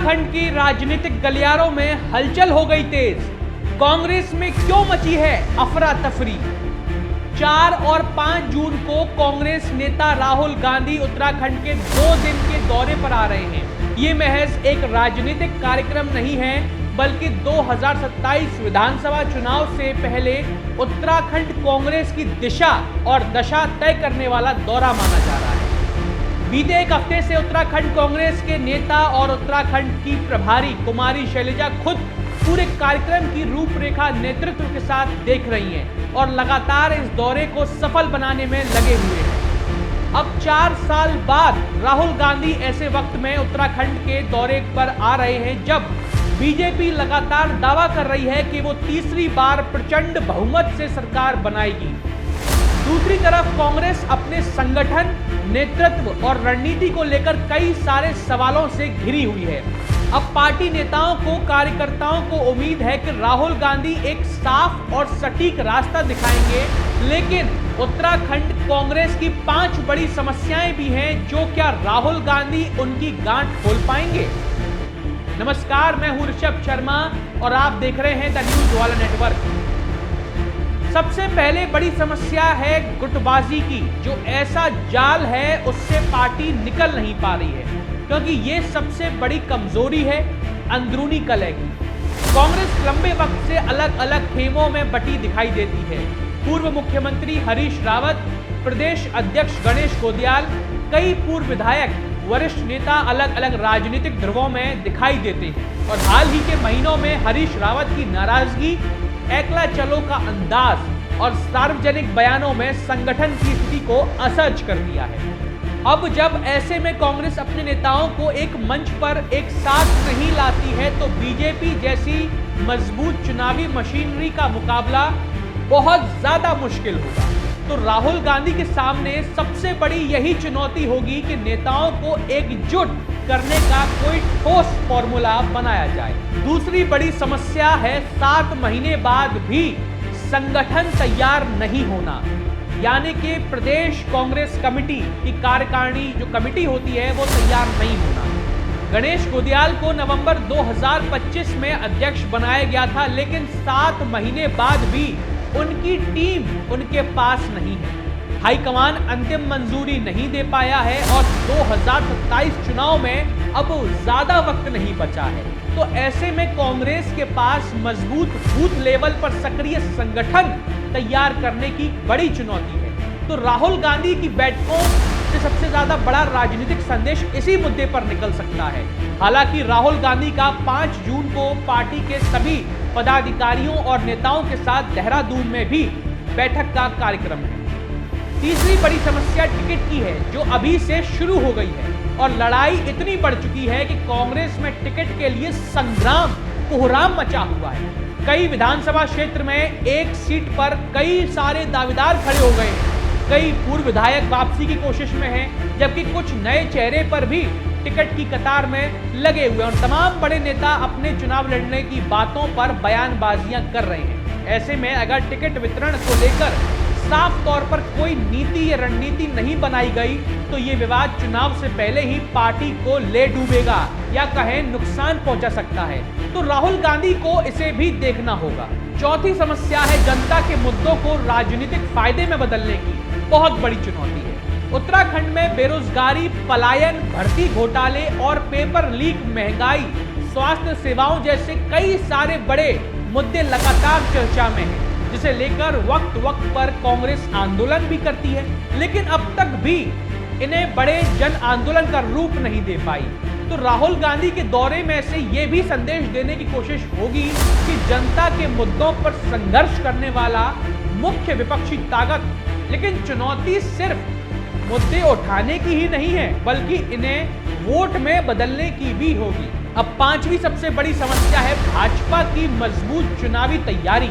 उत्तराखंड की राजनीतिक गलियारों में हलचल हो गई तेज। कांग्रेस में क्यों मची है अफरा तफरी? 4 और 5 जून को कांग्रेस नेता राहुल गांधी उत्तराखंड के 2 दिन के दौरे पर आ रहे हैं। ये महज एक राजनीतिक कार्यक्रम नहीं है, बल्कि 2027 विधानसभा चुनाव से पहले उत्तराखंड कांग्रेस की दिशा और दशा तय करने वाला दौरा माना जा रहा है। बीते एक हफ्ते से उत्तराखंड कांग्रेस के नेता और उत्तराखंड की प्रभारी कुमारी शैलजा खुद पूरे कार्यक्रम की रूपरेखा नेतृत्व के साथ देख रही हैं और लगातार इस दौरे को सफल बनाने में लगे हुए हैं। अब 4 साल बाद राहुल गांधी ऐसे वक्त में उत्तराखंड के दौरे पर आ रहे हैं जब बीजेपी लगातार दावा कर रही है कि वो तीसरी बार प्रचंड बहुमत से सरकार बनाएगी। दूसरी तरफ कांग्रेस अपने संगठन, नेतृत्व और रणनीति को लेकर कई सारे सवालों से घिरी हुई है। अब पार्टी नेताओं को, कार्यकर्ताओं को उम्मीद है कि राहुल गांधी एक साफ और सटीक रास्ता दिखाएंगे, लेकिन उत्तराखंड कांग्रेस की 5 बड़ी समस्याएं भी हैं जो क्या राहुल गांधी उनकी गांठ खोल पाएंगे? नमस्कार, मैं हूं ऋषभ शर्मा और आप देख रहे हैं द न्यूज वाला नेटवर्क। सबसे पहले बड़ी समस्या है गुटबाजी की, जो ऐसा जाल है उससे पार्टी निकल नहीं पा रही है, क्योंकि ये सबसे बड़ी कमजोरी है अंदरूनी कलह की। कांग्रेस लंबे वक्त से अलग अलग खेमों में बटी दिखाई देती है। पूर्व मुख्यमंत्री हरीश रावत, प्रदेश अध्यक्ष गणेश गोदियाल, कई पूर्व विधायक, वरिष्ठ नेता अलग अलग राजनीतिक ध्रुवों में दिखाई देते हैं और हाल ही के महीनों में हरीश रावत की नाराजगी, एकला चलो का अंदाज और सार्वजनिक बयानों में संगठन की स्थिति को असहज कर दिया है। अब जब ऐसे में कांग्रेस अपने नेताओं को एक मंच पर एक साथ नहीं लाती है तो बीजेपी जैसी मजबूत चुनावी मशीनरी का मुकाबला बहुत ज्यादा मुश्किल होगा। तो राहुल गांधी के सामने सबसे बड़ी यही चुनौती होगी कि नेताओं को एकजुट करने का कोई ठोस फॉर्मूला बनाया जाए। दूसरी बड़ी समस्या है 7 महीने बाद भी संगठन तैयार नहीं होना, यानी कि प्रदेश कांग्रेस कमेटी की कार्यकारिणी जो कमेटी होती है वो तैयार नहीं होना। गणेश गोदियाल को नवंबर 2025 में अध्यक्ष बनाया गया था, लेकिन 7 महीने बाद भी उनकी टीम उनके पास नहीं है। हाईकमान अंतिम मंजूरी नहीं दे पाया है और 2027 चुनाव में अब ज्यादा वक्त नहीं बचा है। तो ऐसे में कांग्रेस के पास मजबूत बूथ लेवल पर सक्रिय संगठन तैयार करने की बड़ी चुनौती है। तो राहुल गांधी की बैठकों से सबसे ज्यादा बड़ा राजनीतिक संदेश इसी मुद्दे पर निकल सकता है। हालांकि राहुल गांधी का 5 जून को पार्टी के सभी पदाधिकारियों और नेताओं के साथ देहरादून में भी बैठक का कार्यक्रम है। तीसरी बड़ी समस्या टिकट की है, जो अभी से शुरू हो गई है और लड़ाई इतनी बढ़ चुकी है कि कांग्रेस में टिकट के लिए संग्राम कोहराम मचा हुआ है। कई विधानसभा क्षेत्र में एक सीट पर कई सारे दावेदार खड़े हो गए हैं। कई पूर्व विधायक वापसी की कोशिश में हैं, जबकि कुछ नए चेहरे पर भी टिकट की कतार में लगे हुए और तमाम बड़े नेता अपने चुनाव लड़ने की बातों पर बयानबाजियां कर रहे हैं। ऐसे में अगर टिकट वितरण को लेकर साफ तौर पर कोई नीति या रणनीति नहीं बनाई गई तो ये विवाद चुनाव से पहले ही पार्टी को ले डूबेगा या कहें नुकसान पहुंचा सकता है। तो राहुल गांधी को इसे भी देखना होगा। चौथी समस्या है जनता के मुद्दों को राजनीतिक फायदे में बदलने की बहुत बड़ी चुनौती है। उत्तराखंड में बेरोजगारी, पलायन, भर्ती घोटाले और पेपर लीक, महंगाई, स्वास्थ्य सेवाओं जैसे कई सारे बड़े मुद्दे लगातार चर्चा में हैं, जिसे लेकर वक्त वक्त पर कांग्रेस आंदोलन भी करती है, लेकिन अब तक भी इन्हें बड़े जन आंदोलन का रूप नहीं दे पाई। तो राहुल गांधी के दौरे में से ये भी संदेश देने की कोशिश होगी कि जनता के मुद्दों पर संघर्ष करने वाला मुख्य विपक्षी ताकत, लेकिन चुनौती सिर्फ मुद्दे उठाने की ही नहीं है, बल्कि इन्हें वोट में बदलने की भी होगी। अब 5वीं सबसे बड़ी समस्या है भाजपा की मजबूत चुनावी तैयारी,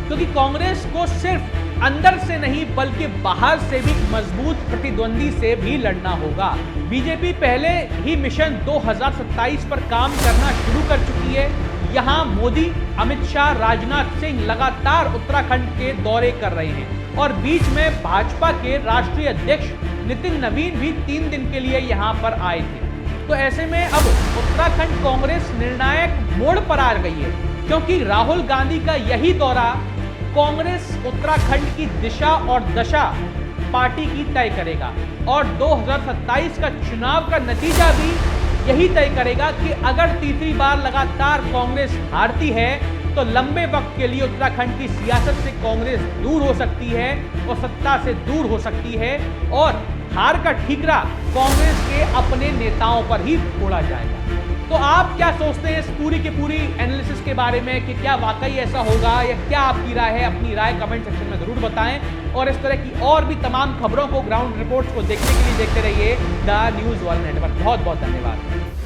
क्योंकि कांग्रेस को सिर्फ अंदर से नहीं बल्कि बाहर से भी मजबूत प्रतिद्वंदी से भी लड़ना होगा। बीजेपी पहले ही मिशन 2027 पर काम करना शुरू कर चुकी है। यहां मोदी, अमित शाह, राजनाथ सिंह लगातार उत्तराखंड के दौरे कर रहे हैं और बीच में भाजपा के राष्ट्रीय अध्यक्ष नितिन नवीन भी 3 दिन के लिए यहां पर आए थे। तो ऐसे में अब उत्तराखंड कांग्रेस निर्णायक मोड़ पर आ गई है, क्योंकि राहुल गांधी का यही दौरा कांग्रेस उत्तराखंड की दिशा और दशा पार्टी की तय करेगा और 2027 का चुनाव का नतीजा भी यही तय करेगा कि अगर तीसरी बार लगातार कांग्रेस हारती है तो लंबे वक्त के लिए उत्तराखंड की सियासत से कांग्रेस दूर हो सकती है और सत्ता से दूर हो सकती है और हार का ठीकरा कांग्रेस के अपने नेताओं पर ही फोड़ा जाएगा। तो आप क्या सोचते हैं इस पूरी की पूरी एनालिसिस के बारे में कि क्या वाकई ऐसा होगा या क्या आपकी राय है? अपनी राय कमेंट सेक्शन में जरूर बताएं और इस तरह की और भी तमाम खबरों को, ग्राउंड रिपोर्ट्स को देखने के लिए देखते रहिए द न्यूज़ वर्ल्ड नेटवर्क। बहुत बहुत धन्यवाद।